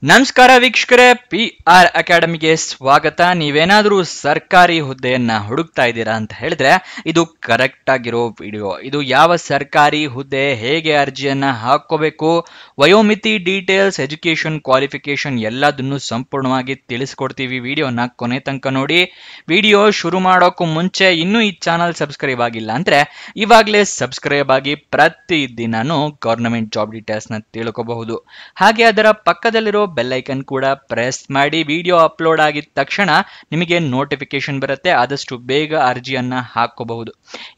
ನಮಸ್ಕಾರ ವೀಕ್ಷಕರೇ, PR ಅಕಾಡೆಮಿಗೆ ಸ್ವಾಗತ. ನೀವೇನಾದ್ರೂ ಸರ್ಕಾರಿ ಹುದ್ದೆಯನ್ನ ಹುಡುಕ್ತಾ ಇದ್ದೀರಾ ಅಂತ ಹೇಳಿದ್ರೆ ಇದು ಕರೆಕ್ಟ್ ಆಗಿರೋ ವಿಡಿಯೋ. ಇದು ಯಾವ ಸರ್ಕಾರಿ ಹುದ್ದೆ, ಹೇಗೆ ಅರ್ಜಿಯನ್ನ ಹಾಕೋಬೇಕು, ವಯೋಮಿತಿ, ಡೀಟೇಲ್ಸ್, ಎಜುಕೇಶನ್, ಕ್ವಾಲಿಫಿಕೇಶನ್ ಎಲ್ಲದನ್ನು ಸಂಪೂರ್ಣವಾಗಿ ತಿಳಿಸ್ಕೊಡ್ತೀವಿ. ವಿಡಿಯೋನ ಕೊನೆ ತನಕ ನೋಡಿ. ವಿಡಿಯೋ ಶುರು ಮಾಡೋಕ್ಕೂ ಮುಂಚೆ ಇನ್ನೂ ಈ ಚಾನಲ್ ಸಬ್ಸ್ಕ್ರೈಬ್ ಆಗಿಲ್ಲ ಅಂದ್ರೆ ಇವಾಗಲೇ ಸಬ್ಸ್ಕ್ರೈಬ್ ಆಗಿ ಪ್ರತಿ ದಿನಾನು ಗವರ್ನಮೆಂಟ್ ಜಾಬ್ ಡೀಟೇಲ್ಸ್ ನ ತಿಳ್ಕೋಬಹುದು. ಹಾಗೆ ಅದರ ಪಕ್ಕದಲ್ಲಿರೋ ಬೆಲ್ ಐಕನ್ ಕೂಡ ಪ್ರೆಸ್ ಮಾಡಿ. ವಿಡಿಯೋ ಅಪ್ಲೋಡ್ ಆಗಿದ ತಕ್ಷಣ ನಿಮಗೆ ನೋಟಿಫಿಕೇಶನ್ ಬರುತ್ತೆ. ಆದಷ್ಟು ಬೇಗ ಅರ್ಜಿಯನ್ನ ಹಾಕೋಬಹುದು.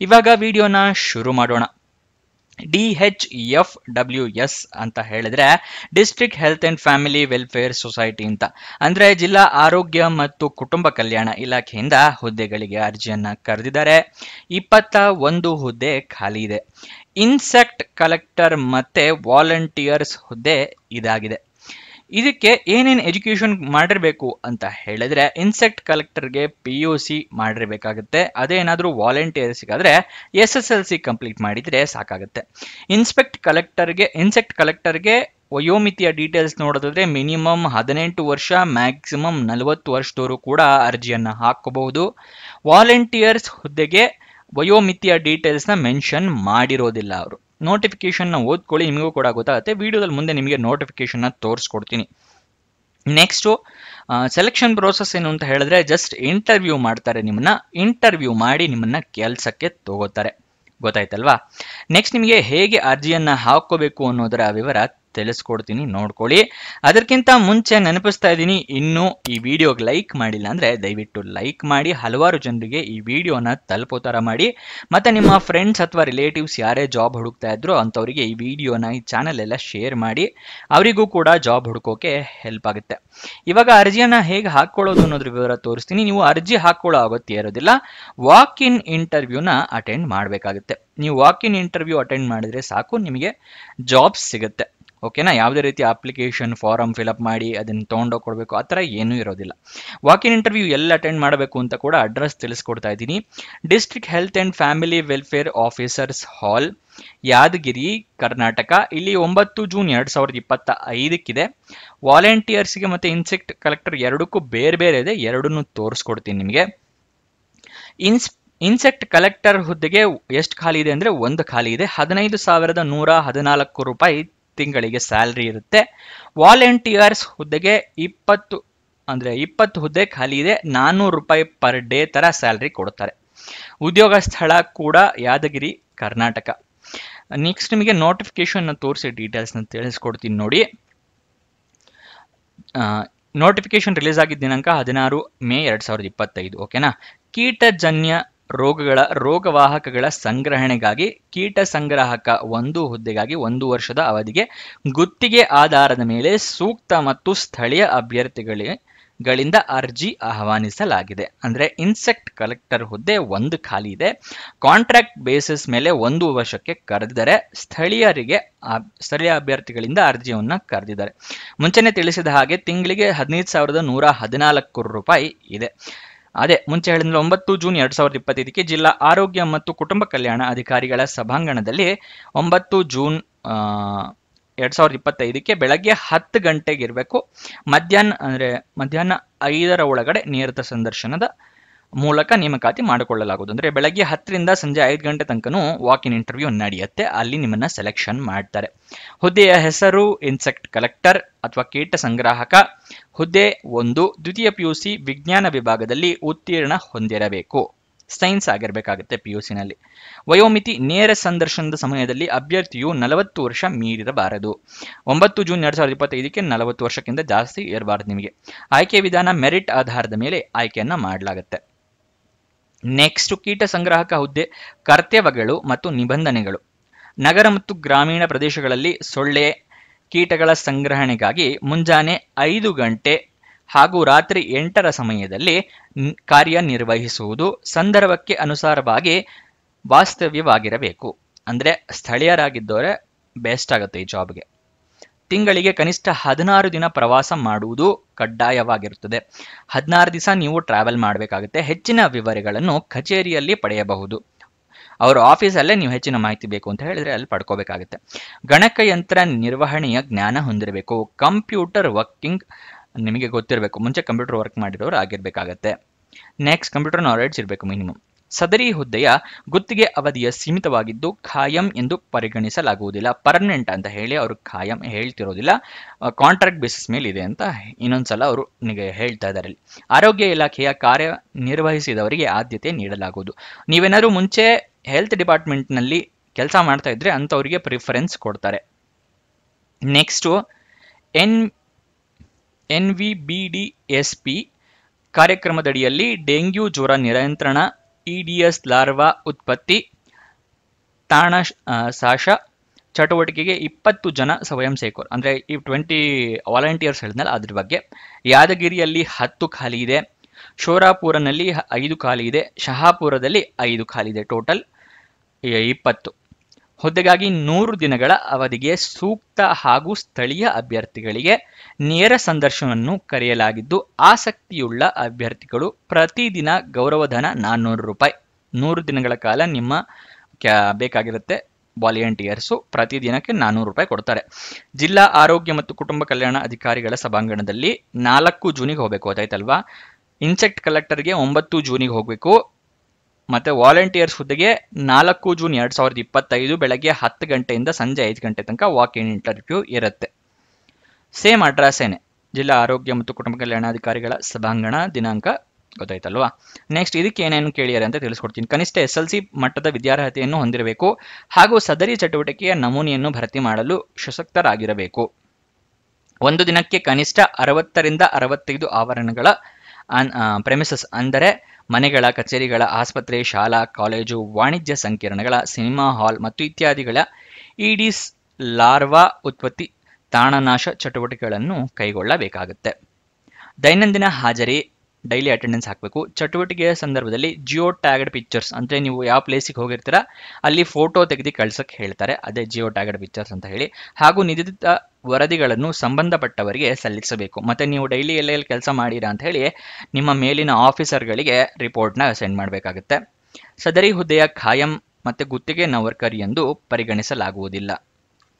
ಇವಾಗ ವಿಡಿಯೋನ ಶುರು ಮಾಡೋಣ. DHFWS ಅಂತ ಹೇಳಿದ್ರೆ district health and family welfare society ಅಂತ, ಅಂದ್ರೆ ಜಿಲ್ಲಾ ಆರೋಗ್ಯ ಮತ್ತು ಕುಟುಂಬ ಕಲ್ಯಾಣ ಇಲಾಖೆಯಿಂದ ಹುದ್ದೆಗಳಿಗೆ ಅರ್ಜಿಯನ್ನ ಕರೆದಿದ್ದಾರೆ. 21 ಹುದ್ದೆ ಖಾಲಿ ಇದೆ. ಇನ್ಸೆಕ್ಟ್ ಕಲೆಕ್ಟರ್ ಮತ್ತೆ ವಾಲಂಟಿಯರ್ಸ್ ಹುದ್ದೆ ಇದಾಗಿದೆ. ಇದಕ್ಕೆ ಏನೇನು ಎಜುಕೇಶನ್ ಮಾಡಿರ್ಬೇಕು ಅಂತ ಹೇಳಿದ್ರೆ ಇನ್ಸೆಕ್ಟ್ ಕಲೆಕ್ಟರ್ಗೆ PUC ಮಾಡಿರ್ಬೇಕಾಗುತ್ತೆ. ಅದೇನಾದ್ರೂ ವಾಲಂಟಿಯರ್ಸ್ಗಾದ್ರೆ SSLC ಕಂಪ್ಲೀಟ್ ಮಾಡಿದ್ರೆ ಸಾಕಾಗುತ್ತೆ. ಇನ್ಸೆಕ್ಟ್ ಕಲೆಕ್ಟರ್ಗೆ ವಯೋಮಿತಿಯ ಡೀಟೇಲ್ಸ್ ನೋಡೋದಾದ್ರೆ ಮಿನಿಮಮ್ 18 ವರ್ಷ, ಮ್ಯಾಕ್ಸಿಮಮ್ 40 ವರ್ಷದವರು ಕೂಡ ಅರ್ಜಿಯನ್ನ ಹಾಕಬಹುದು. ವಾಲಂಟಿಯರ್ಸ್ ಹುದ್ದೆಗೆ ವಯೋಮಿತಿಯ ಡೀಟೇಲ್ಸ್ ನ ಮೆನ್ಷನ್ ಮಾಡಿರೋದಿಲ್ಲ. ಅವರು ನೋಟಿಫಿಕೇಶನ್ ನ ಓದ್ಕೊಳ್ಳಿ, ನಿಮಗೂ ಕೂಡ ಗೊತ್ತಾಗುತ್ತೆ. ವಿಡಿಯೋದಲ್ಲಿ ಮುಂದೆ ನಿಮಗೆ ನೋಟಿಫಿಕೇಶನ್ ನ ತೋರಿಸ್ಕೊಡ್ತೀನಿ. ನೆಕ್ಸ್ಟ್ ಸೆಲೆಕ್ಷನ್ ಪ್ರೋಸೆಸ್ ಏನು ಅಂತ ಹೇಳಿದ್ರೆ ಜಸ್ಟ್ ಇಂಟರ್ವ್ಯೂ ಮಾಡ್ತಾರೆ. ಇಂಟರ್ವ್ಯೂ ಮಾಡಿ ನಿಮ್ಮನ್ನ ಕೆಲಸಕ್ಕೆ ತಗೋತಾರೆ. ಗೊತ್ತಾಯ್ತಲ್ವಾ? ನೆಕ್ಸ್ಟ್ ನಿಮಗೆ ಹೇಗೆ ಅರ್ಜಿಯನ್ನ ಹಾಕೋಬೇಕು ಅನ್ನೋದರ ವಿವರ ತಿಳಿಸ್ಕೊಡ್ತೀನಿ, ನೋಡ್ಕೊಳ್ಳಿ. ಅದಕ್ಕಿಂತ ಮುಂಚೆ ನೆನಪಿಸ್ತಾ ಇದ್ದೀನಿ, ಇನ್ನೂ ಈ ವಿಡಿಯೋಗೆ ಲೈಕ್ ಮಾಡಿಲ್ಲ ಅಂದ್ರೆ ದಯವಿಟ್ಟು ಲೈಕ್ ಮಾಡಿ. ಹಲವಾರು ಜನರಿಗೆ ಈ ವಿಡಿಯೋನ ತಲುಪೋ ತರ ಮಾಡಿ. ಮತ್ತೆ ನಿಮ್ಮ ಫ್ರೆಂಡ್ಸ್ ಅಥವಾ ರಿಲೇಟಿವ್ಸ್ ಯಾರೇ ಜಾಬ್ ಹುಡುಕ್ತಾ ಇದ್ರು ಅಂಥವರಿಗೆ ಈ ವಿಡಿಯೋನ, ಈ ಚಾನೆಲ್ ಎಲ್ಲ ಶೇರ್ ಮಾಡಿ. ಅವರಿಗೂ ಕೂಡ ಜಾಬ್ ಹುಡುಕೋಕೆ ಹೆಲ್ಪ್ ಆಗುತ್ತೆ. ಇವಾಗ ಅರ್ಜಿಯನ್ನ ಹೇಗೆ ಹಾಕೊಳ್ಳೋದು ಅನ್ನೋದ್ರ ವಿವರ ತೋರಿಸ್ತೀನಿ. ನೀವು ಅರ್ಜಿ ಹಾಕೊಳ್ಳೋ ಅಗತ್ಯ ಇರೋದಿಲ್ಲ. ವಾಕ್ ಇನ್ ಇಂಟರ್ವ್ಯೂನ ಅಟೆಂಡ್ ಮಾಡಬೇಕಾಗುತ್ತೆ. ನೀವು ವಾಕ್ ಇನ್ ಇಂಟರ್ವ್ಯೂ ಅಟೆಂಡ್ ಮಾಡಿದ್ರೆ ಸಾಕು, ನಿಮಗೆ ಜಾಬ್ ಸಿಗುತ್ತೆ. ಓಕೆನಾ? ಯಾವುದೇ ರೀತಿ ಅಪ್ಲಿಕೇಶನ್ ಫಾರಮ್ ಫಿಲಪ್ ಮಾಡಿ ಅದನ್ನು ತೊಗೊಂಡೋಗಿ ಕೊಡಬೇಕು, ಆ ಥರ ಏನೂ ಇರೋದಿಲ್ಲ. ವಾಕ್ ಇನ್ ಇಂಟರ್ವ್ಯೂ ಎಲ್ಲ ಅಟೆಂಡ್ ಮಾಡಬೇಕು ಅಂತ ಕೂಡ ಅಡ್ರೆಸ್ ತಿಳಿಸ್ಕೊಡ್ತಾ ಇದ್ದೀನಿ. District health and family welfare officers hall, Yadgiri, Karnataka. ಇಲ್ಲಿ 9 ಜೂನ್ 2025 ವಾಲಂಟಿಯರ್ಸ್ಗೆ ಮತ್ತೆ ಇನ್ಸೆಕ್ಟ್ ಕಲೆಕ್ಟರ್ ಎರಡಕ್ಕೂ ಬೇರೆ ಬೇರೆ ಇದೆ. ಎರಡನ್ನೂ ತೋರಿಸ್ಕೊಡ್ತೀನಿ ನಿಮಗೆ. ಇನ್ಸೆಕ್ಟ್ ಕಲೆಕ್ಟರ್ ಹುದ್ದೆಗೆ ಎಷ್ಟು ಖಾಲಿ ಇದೆ ಅಂದ್ರೆ ಒಂದು ಖಾಲಿ ಇದೆ. 15,114 ರೂಪಾಯಿ ತಿಂಗಳಿಗೆ ಸ್ಯಾಲ್ರಿ ಇರುತ್ತೆ. ವಾಲಂಟಿಯರ್ಸ್ ಹುದ್ದೆಗೆ 20 ಹುದ್ದೆ ಖಾಲಿ ಇದೆ. 400 ರೂಪಾಯಿ ಪರ್ ಡೇ ತರ ಸ್ಯಾಲ್ರಿ ಕೊಡ್ತಾರೆ. ಉದ್ಯೋಗ ಸ್ಥಳ ಕೂಡ ಯಾದಗಿರಿ, ಕರ್ನಾಟಕ. ನೆಕ್ಸ್ಟ್ ನಿಮಗೆ ನೋಟಿಫಿಕೇಶನ್ ತೋರಿಸಿ ಡೀಟೇಲ್ಸ್ ನ ತಿಳಿಸ್ಕೊಡ್ತೀನಿ ನೋಡಿ. ನೋಟಿಫಿಕೇಶನ್ ರಿಲೀಸ್ ಆಗಿದ್ದ ದಿನಾಂಕ 16 ಮೇ 2025. ಓಕೆನಾ? ಕೀಟಜನ್ಯ ರೋಗವಾಹಕಗಳ ಸಂಗ್ರಹಣೆಗಾಗಿ ಕೀಟ ಸಂಗ್ರಾಹಕ 1 ಹುದ್ದೆಗಾಗಿ 1 ವರ್ಷದ ಅವಧಿಗೆ ಗುತ್ತಿಗೆ ಆಧಾರದ ಮೇಲೆ ಸೂಕ್ತ ಮತ್ತು ಸ್ಥಳೀಯ ಅಭ್ಯರ್ಥಿಗಳಿಂದ ಅರ್ಜಿ ಆಹ್ವಾನಿಸಲಾಗಿದೆ. ಅಂದ್ರೆ ಇನ್ಸೆಕ್ಟ್ ಕಲೆಕ್ಟರ್ ಹುದ್ದೆ 1 ಖಾಲಿ ಇದೆ. ಕಾಂಟ್ರಾಕ್ಟ್ ಬೇಸಿಸ್ ಮೇಲೆ 1 ವರ್ಷಕ್ಕೆ ಕರೆದಿದ್ದಾರೆ. ಸ್ಥಳೀಯ ಅಭ್ಯರ್ಥಿಗಳಿಂದ ಅರ್ಜಿಯನ್ನ ಕರೆದಿದ್ದಾರೆ. ಮುಂಚೆನೆ ತಿಳಿಸಿದ ಹಾಗೆ ತಿಂಗಳಿಗೆ 15,114 ರೂಪಾಯಿ ಇದೆ. ಅದೇ ಮುಂಚೆ ಹೇಳಿದ್ರೆ 9 ಜೂನ್ 2025 ಜಿಲ್ಲಾ ಆರೋಗ್ಯ ಮತ್ತು ಕುಟುಂಬ ಕಲ್ಯಾಣ ಅಧಿಕಾರಿಗಳ ಸಭಾಂಗಣದಲ್ಲಿ 9 ಜೂನ್ 2025 ಬೆಳಗ್ಗೆ 10 ಗಂಟೆಗೆ ಇರಬೇಕು. ಮಧ್ಯಾಹ್ನ 5 ಒಳಗಡೆ ನೇರ ಸಂದರ್ಶನದ ಮೂಲಕ ನೇಮಕಾತಿ ಮಾಡಿಕೊಳ್ಳಲಾಗುವುದು. ಅಂದ್ರೆ ಬೆಳಗ್ಗೆ 10ರಿಂದ ಸಂಜೆ 5 ಗಂಟೆ ತನಕನೂ ವಾಕ್ ಇನ್ ಇಂಟರ್ವ್ಯೂ ನಡೆಯುತ್ತೆ. ಅಲ್ಲಿ ನಿಮ್ಮನ್ನ ಸೆಲೆಕ್ಷನ್ ಮಾಡ್ತಾರೆ. ಹುದ್ದೆಯ ಹೆಸರು ಇನ್ಸೆಕ್ಟ್ ಕಲೆಕ್ಟರ್ ಅಥವಾ ಕೀಟ ಸಂಗ್ರಾಹಕ. ಹುದ್ದೆ 1, ದ್ವಿತೀಯ PUC ವಿಜ್ಞಾನ ವಿಭಾಗದಲ್ಲಿ ಉತ್ತೀರ್ಣ ಹೊಂದಿರಬೇಕು. ಸೈನ್ಸ್ ಆಗಿರ್ಬೇಕಾಗುತ್ತೆ PUC ನಲ್ಲಿ. ವಯೋಮಿತಿ ನೇರ ಸಂದರ್ಶನದ ಸಮಯದಲ್ಲಿ ಅಭ್ಯರ್ಥಿಯು 40 ವರ್ಷ ಮೀರಿರಬಾರದು. 9 ಜೂನ್ 2025 40 ವರ್ಷಕ್ಕಿಂತ ಜಾಸ್ತಿ ಇರಬಾರದು ನಿಮಗೆ. ಆಯ್ಕೆ ವಿಧಾನ ಮೆರಿಟ್ ಆಧಾರದ ಮೇಲೆ ಆಯ್ಕೆಯನ್ನ ಮಾಡಲಾಗುತ್ತೆ. ನೆಕ್ಸ್ಟ್ ಕೀಟ ಸಂಗ್ರಾಹಕ ಹುದ್ದೆ ಕರ್ತವ್ಯಗಳು ಮತ್ತು ನಿಬಂಧನೆಗಳು. ನಗರ ಮತ್ತು ಗ್ರಾಮೀಣ ಪ್ರದೇಶಗಳಲ್ಲಿ ಸೊಳ್ಳೆ ಕೀಟಗಳ ಸಂಗ್ರಹಣೆಗಾಗಿ ಮುಂಜಾನೆ 5 ಗಂಟೆ ಹಾಗೂ ರಾತ್ರಿ 8ರ ಸಮಯದಲ್ಲಿ ಕಾರ್ಯನಿರ್ವಹಿಸುವುದು. ಸಂದರ್ಭಕ್ಕೆ ಅನುಸಾರವಾಗಿ ವಾಸ್ತವ್ಯವಾಗಿರಬೇಕು. ಅಂದ್ರೆ ಸ್ಥಳೀಯರಾಗಿದ್ದವರೇ ಬೆಸ್ಟ್ ಆಗುತ್ತೆ ಈ ಜಾಬ್ಗೆ. ತಿಂಗಳಿಗೆ ಕನಿಷ್ಠ 16 ದಿನ ಪ್ರವಾಸ ಮಾಡುವುದು ಕಡ್ಡಾಯವಾಗಿರುತ್ತದೆ. 16 ದಿವಸ ನೀವು ಟ್ರಾವೆಲ್ ಮಾಡಬೇಕಾಗುತ್ತೆ. ಹೆಚ್ಚಿನ ವಿವರಗಳನ್ನು ಕಚೇರಿಯಲ್ಲಿ ಪಡೆಯಬಹುದು. ಅವ್ರ ಆಫೀಸಲ್ಲೇ ನೀವು ಹೆಚ್ಚಿನ ಮಾಹಿತಿ ಬೇಕು ಅಂತ ಹೇಳಿದ್ರೆ ಅಲ್ಲಿ ಪಡ್ಕೋಬೇಕಾಗುತ್ತೆ. ಗಣಕಯಂತ್ರ ನಿರ್ವಹಣೆಯ ಜ್ಞಾನ ಹೊಂದಿರಬೇಕು. ಕಂಪ್ಯೂಟರ್ ವರ್ಕಿಂಗ್ ನಿಮಗೆ ಗೊತ್ತಿರಬೇಕು, ಮುಂಚೆ ಕಂಪ್ಯೂಟರ್ ವರ್ಕ್ ಮಾಡಿರೋರು ಆಗಿರ್ಬೇಕಾಗತ್ತೆ. ನೆಕ್ಸ್ಟ್ ಕಂಪ್ಯೂಟರ್ ನಾಲೆಡ್ಜ್ ಇರಬೇಕು ಮಿನಿಮಮ್. ಸದರಿ ಹುದ್ದೆಯ ಗುತ್ತಿಗೆ ಅವಧಿಯ ಸೀಮಿತವಾಗಿದ್ದು ಖಾಯಂ ಎಂದು ಪರಿಗಣಿಸಲಾಗುವುದಿಲ್ಲ. ಪರ್ಮನೆಂಟ್ ಅಂತ ಹೇಳಿ ಅವರು ಖಾಯಂ ಹೇಳ್ತಿರೋದಿಲ್ಲ, ಕಾಂಟ್ರಾಕ್ಟ್ ಬೇಸಿಸ್ ಮೇಲೆ ಇದೆ ಅಂತ ಇನ್ನೊಂದ್ಸಲ ಅವರು ನಿಮಗೆ ಹೇಳ್ತಾ ಇದ್ದಾರೆ. ಆರೋಗ್ಯ ಇಲಾಖೆಯ ಕಾರ್ಯ ನಿರ್ವಹಿಸಿದವರಿಗೆ ಆದ್ಯತೆ ನೀಡಲಾಗುವುದು. ನೀವೇನಾದ್ರು ಮುಂಚೆ ಹೆಲ್ತ್ ಡಿಪಾರ್ಟ್ಮೆಂಟ್ನಲ್ಲಿ ಕೆಲಸ ಮಾಡ್ತಾ ಇದ್ರೆ ಅಂಥವರಿಗೆ ಪ್ರಿಫರೆನ್ಸ್ ಕೊಡ್ತಾರೆ. ನೆಕ್ಸ್ಟು NVBDSP ಕಾರ್ಯಕ್ರಮದಡಿಯಲ್ಲಿ ಡೆಂಗ್ಯೂ ಜ್ವರ ನಿಯಂತ್ರಣ, ಇಡಿಎಸ್ ಲಾರ್ವಾ ಉತ್ಪತ್ತಿ, ತಾಣಸಾಶ ಚಟುವಟಿಕೆಗೆ 20 ಜನ ಸ್ವಯಂ ಸೇವಕರು, ಅಂದರೆ ಈ 20 ವಾಲಂಟಿಯರ್ಸ್ ಹೇಳಿದ್ನಲ್ಲ ಅದ್ರ ಬಗ್ಗೆ. ಯಾದಗಿರಿಯಲ್ಲಿ 10 ಖಾಲಿ ಇದೆ, ಶೋರಾಪುರನಲ್ಲಿ 5 ಖಾಲಿ ಇದೆ, ಶಹಾಪುರದಲ್ಲಿ 5 ಖಾಲಿ ಇದೆ, ಟೋಟಲ್ 20 ಹುದ್ದೆಗಾಗಿ 100 ದಿನಗಳ ಅವಧಿಗೆ ಸೂಕ್ತ ಹಾಗೂ ಸ್ಥಳೀಯ ಅಭ್ಯರ್ಥಿಗಳಿಗೆ ನೇರ ಸಂದರ್ಶನವನ್ನು ಕರೆಯಲಾಗಿದ್ದು ಆಸಕ್ತಿಯುಳ್ಳ ಅಭ್ಯರ್ಥಿಗಳು ಪ್ರತಿದಿನ ಗೌರವಧನ 400 ರೂಪಾಯಿ 100 ದಿನಗಳ ಕಾಲ ನಿಮ್ಮ ಬೇಕಾಗಿರುತ್ತೆ. ವಾಲಂಟಿಯರ್ಸು ಪ್ರತಿದಿನಕ್ಕೆ 400 ರೂಪಾಯಿ ಕೊಡ್ತಾರೆ. ಜಿಲ್ಲಾ ಆರೋಗ್ಯ ಮತ್ತು ಕುಟುಂಬ ಕಲ್ಯಾಣ ಅಧಿಕಾರಿಗಳ ಸಭಾಂಗಣದಲ್ಲಿ 4 ಜೂನಿಗೆ ಹೋಗಬೇಕು, ಗೊತ್ತಾಯ್ತಲ್ವಾ. ಇನ್ಸೆಕ್ಟ್ ಕಲೆಕ್ಟರ್ಗೆ 9 ಜೂನಿಗೆ ಹೋಗಬೇಕು. ಮತ್ತು ವಾಲಂಟಿಯರ್ಸ್ ಹುದ್ದೆಗೆ 4 ಜೂನ್ 2025 ಬೆಳಗ್ಗೆ 10 ಗಂಟೆಯಿಂದ ಸಂಜೆ 5 ಗಂಟೆ ತನಕ ವಾಕ್ ಇನ್ ಇಂಟರ್ವ್ಯೂ ಇರುತ್ತೆ. ಸೇಮ್ ಅಡ್ರೆಸ್ಸೇನೆ, ಜಿಲ್ಲಾ ಆರೋಗ್ಯ ಮತ್ತು ಕುಟುಂಬ ಕಲ್ಯಾಣಾಧಿಕಾರಿಗಳ ಸಭಾಂಗಣ, ದಿನಾಂಕ ಗೊತ್ತಾಯ್ತಲ್ವಾ. ನೆಕ್ಸ್ಟ್ ಇದಕ್ಕೆ ಏನೇನು ಕೇಳಿದ್ದಾರೆ ಅಂತ ತಿಳಿಸ್ಕೊಡ್ತೀನಿ. ಕನಿಷ್ಠ SLC ಮಟ್ಟದ ವಿದ್ಯಾರ್ಹತೆಯನ್ನು ಹೊಂದಿರಬೇಕು ಹಾಗೂ ಸದರಿ ಚಟುವಟಿಕೆಯ ನಮೂನೆಯನ್ನು ಭರ್ತಿ ಮಾಡಲು ಸಶಕ್ತರಾಗಿರಬೇಕು. ಒಂದು ದಿನಕ್ಕೆ ಕನಿಷ್ಠ 60 ರಿಂದ 65 ಆವರಣಗಳ ಪ್ರೆಮಿಸಸ್ ಅಂದರೆ ಮನೆಗಳ, ಕಚೇರಿಗಳ, ಆಸ್ಪತ್ರೆ, ಶಾಲಾ, ಕಾಲೇಜು, ವಾಣಿಜ್ಯ ಸಂಕೀರ್ಣಗಳ, ಸಿನಿಮಾ ಹಾಲ್ ಮತ್ತು ಇತ್ಯಾದಿಗಳ ಈಡಿಸ್ ಲಾರ್ವಾ ಉತ್ಪತ್ತಿ, ತಾಣನಾಶ ಚಟುವಟಿಕೆಗಳನ್ನು ಕೈಗೊಳ್ಳಬೇಕಾಗುತ್ತೆ. ದೈನಂದಿನ ಹಾಜರಿ, ಡೈಲಿ ಅಟೆಂಡೆನ್ಸ್ ಹಾಕಬೇಕು. ಚಟುವಟಿಕೆಯ ಸಂದರ್ಭದಲ್ಲಿ ಜಿಯೋ ಟ್ಯಾಗ್ಡ್ ಪಿಕ್ಚರ್ಸ್, ಅಂದರೆ ನೀವು ಯಾವ ಪ್ಲೇಸಿಗೆ ಹೋಗಿರ್ತೀರ ಅಲ್ಲಿ ಫೋಟೋ ತೆಗೆದು ಕಳ್ಸಕ್ಕೆ ಹೇಳ್ತಾರೆ, ಅದೇ ಜಿಯೋ ಟ್ಯಾಗ್ಡ್ ಪಿಕ್ಚರ್ಸ್ ಅಂತ ಹೇಳಿ. ಹಾಗೂ ನಿಗದಿತ ವರದಿಗಳನ್ನು ಸಂಬಂಧಪಟ್ಟವರಿಗೆ ಸಲ್ಲಿಸಬೇಕು. ಮತ್ತು ನೀವು ಡೈಲಿ ಎಲ್ಲೆಲ್ಲಿ ಕೆಲಸ ಮಾಡಿರಾ ಅಂತ ಹೇಳಿ ನಿಮ್ಮ ಮೇಲಿನ ಆಫೀಸರ್ಗಳಿಗೆ ರಿಪೋರ್ಟ್ನ ಸೆಂಡ್ ಮಾಡಬೇಕಾಗುತ್ತೆ. ಸದರಿ ಹುದ್ದೆಯ ಖಾಯಂ ಮತ್ತು ಗುತ್ತಿಗೆ ನೌಕರಿ ಎಂದು ಪರಿಗಣಿಸಲಾಗುವುದಿಲ್ಲ.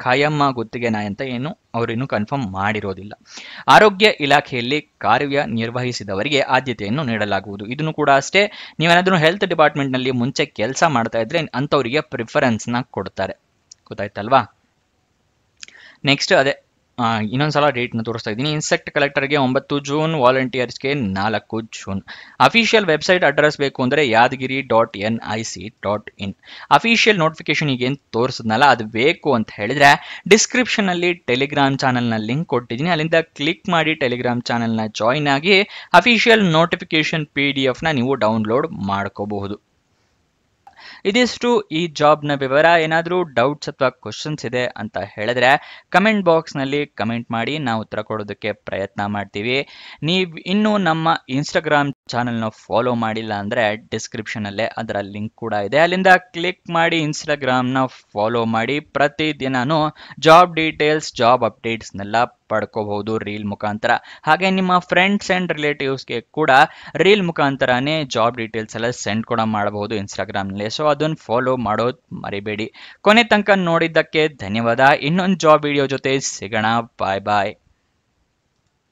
ಖಾಯಂ ಗುತ್ತಿಗೆ ನಾಯ್ ಅಂತ ಏನು ಅವರಿನ್ನೂ ಕನ್ಫರ್ಮ್ ಮಾಡಿರೋದಿಲ್ಲ. ಆರೋಗ್ಯ ಇಲಾಖೆಯಲ್ಲಿ ಕಾರ್ಯ ನಿರ್ವಹಿಸಿದವರಿಗೆ ಆದ್ಯತೆಯನ್ನು ನೀಡಲಾಗುವುದು. ಇದನ್ನು ಕೂಡ ಅಷ್ಟೇ, ನೀವೇನಾದ್ರೂ ಹೆಲ್ತ್ ಡಿಪಾರ್ಟ್ಮೆಂಟ್ನಲ್ಲಿ ಮುಂಚೆ ಕೆಲಸ ಮಾಡ್ತಾ ಇದ್ರೆ ಅಂಥವರಿಗೆ ಪ್ರಿಫರೆನ್ಸ್ನ ಕೊಡ್ತಾರೆ, ಗೊತ್ತಾಯ್ತಲ್ವಾ. ನೆಕ್ಸ್ಟ್ ಅದೇ ಇನ್ನೊಂದ್ಸಲ ಡೇಟ್ನ ತೋರಿಸ್ತಾ ಇದ್ದೀನಿ. ಇನ್ಸೆಕ್ಟ್ ಕಲೆಕ್ಟರ್ಗೆ 9 ಜೂನ್, ವಾಲಂಟಿಯರ್ಸ್ಗೆ 4 ಜೂನ್. ಅಫಿಷಿಯಲ್ ವೆಬ್ಸೈಟ್ ಅಡ್ರೆಸ್ ಬೇಕು ಅಂದರೆ yadgiri.nic.in. ಅಫಿಷಿಯಲ್ ನೋಟಿಫಿಕೇಶನ್ ಈಗೇನು ತೋರಿಸಿದ್ನಲ್ಲ ಅದು ಬೇಕು ಅಂತ ಹೇಳಿದ್ರೆ ಡಿಸ್ಕ್ರಿಪ್ಷನಲ್ಲಿ ಟೆಲಿಗ್ರಾಮ್ ಚಾನಲ್ನ ಲಿಂಕ್ ಕೊಟ್ಟಿದ್ದೀನಿ, ಅಲ್ಲಿಂದ ಕ್ಲಿಕ್ ಮಾಡಿ ಟೆಲಿಗ್ರಾಮ್ ಚಾನಲ್ನ ಜಾಯಿನ್ ಆಗಿ ಅಫಿಷಿಯಲ್ ನೋಟಿಫಿಕೇಶನ್ PDF ನೀವು ಡೌನ್ಲೋಡ್ ಮಾಡ್ಕೋಬಹುದು. ಇದಿಷ್ಟು ಈ ಜಾಬ್ನ ವಿವರ. ಏನಾದರೂ ಡೌಟ್ಸ್ ಅಥವಾ ಕ್ವಶನ್ಸ್ ಇದೆ ಅಂತ ಹೇಳಿದ್ರೆ ಕಮೆಂಟ್ ಬಾಕ್ಸ್ನಲ್ಲಿ ಕಮೆಂಟ್ ಮಾಡಿ, ನಾವು ಉತ್ತರ ಕೊಡೋದಕ್ಕೆ ಪ್ರಯತ್ನ ಮಾಡ್ತೀವಿ. ನೀವು ಇನ್ನೂ ನಮ್ಮ ಇನ್ಸ್ಟಾಗ್ರಾಮ್ ಚಾನಲ್ನ ಫಾಲೋ ಮಾಡಿಲ್ಲ ಅಂದರೆ ಡಿಸ್ಕ್ರಿಪ್ಷನಲ್ಲೇ ಅದರ ಲಿಂಕ್ ಕೂಡ ಇದೆ, ಅಲ್ಲಿಂದ ಕ್ಲಿಕ್ ಮಾಡಿ ಇನ್ಸ್ಟಾಗ್ರಾಮ್ನ ಫಾಲೋ ಮಾಡಿ. ಪ್ರತಿದಿನನೂ ಜಾಬ್ ಡೀಟೇಲ್ಸ್, ಜಾಬ್ ಅಪ್ಡೇಟ್ಸ್ನೆಲ್ಲ ಪಡ್ಕೋಬಹುದು ರೀಲ್ ಮುಖಾಂತರ. ಹಾಗೆ ನಿಮ್ಮ ಫ್ರೆಂಡ್ಸ್ ಆ್ಯಂಡ್ ರಿಲೇಟಿವ್ಸ್ಗೆ ಕೂಡ ರೀಲ್ ಮುಖಾಂತರನೇ ಜಾಬ್ ಡೀಟೇಲ್ಸ್ ಎಲ್ಲ ಸೆಂಡ್ ಕೂಡ ಮಾಡಬಹುದು ಇನ್ಸ್ಟಾಗ್ರಾಮ್ನಲ್ಲಿ. ಸೊ ಅದನ್ನು ಫಾಲೋ ಮಾಡೋದು ಮರಿಬೇಡಿ. ಕೊನೆ ತನಕ ನೋಡಿದ್ದಕ್ಕೆ ಧನ್ಯವಾದ. ಇನ್ನೊಂದು ಜಾಬ್ ವಿಡಿಯೋ ಜೊತೆ ಸಿಗೋಣ. ಬಾಯ್ ಬಾಯ್.